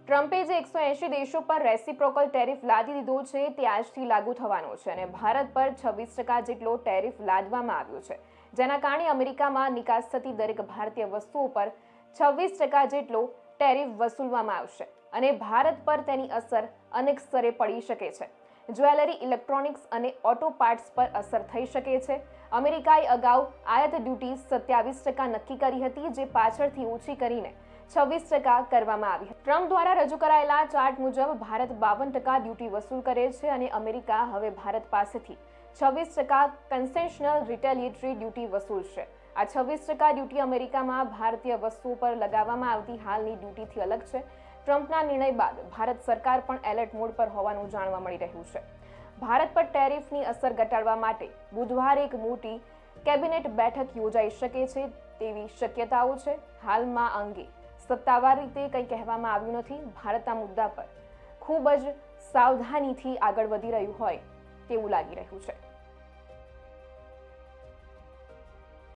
ટ્રમ્પે જે 180 દેશો પર રેસિપ્રોકલ ટેરિફ લાદી દીધો છે તે આજથી લાગુ થવાનો છે અને ભારત પર 26% જેટલો ટેરિફ લાદવામાં આવ્યો છે, જેના કારણે અમેરિકામાં નિકાસ થતી દરેક ભારતીય વસ્તુઓ પર 26% જેટલો ટેરિફ વસૂલવામાં આવશે અને ભારત પર તેની અસર અનેક સ્તરે પડી શકે છે. જ્વેલરી, ઇલેક્ટ્રોનિક્સ અને ઓટો પાર્ટ્સ પર અસર થઈ શકે છે. અમેરિકાએ અગાઉ આયાત ડ્યુટી 27% નક્કી કરી હતી, જે પાછળથી ઓછી કરીને 26% કરવામાં આવી હતી. ટ્રમ્પ દ્વારા રજૂ કરાયેલા ચાર્ટ મુજબ ભારત 52% ડ્યુટી વસૂલ કરે છે અને અમેરિકા હવે ભારત પાસેથી 26% કન્સેશનલ રિટેલિએટરી ડ્યુટી વસૂલશે. આ 26% ડ્યુટી અમેરિકામાં ભારતીય વસ્તુઓ પર લગાવવામાં આવતી હાલની ડ્યુટીથી અલગ છે. ટ્રમ્પના નિર્ણય બાદ ભારત સરકાર પણ એલર્ટ મોડ પર હોવાનું જાણવા મળી રહ્યું છે. ભારત પર ટેરિફની અસર ઘટાડવા માટે બુધવારે એક મોટી કેબિનેટ બેઠક યોજાઈ શકે છે તેવી શક્યતાઓ છે. હાલમાં આ અંગે સત્તાવાર રીતે કંઈ કહેવામાં આવ્યું નથી. ભારત આ મુદ્દા પર ખૂબ જ સાવધાનીથી આગળ વધી રહ્યું હોય તેવું લાગી રહ્યું છે.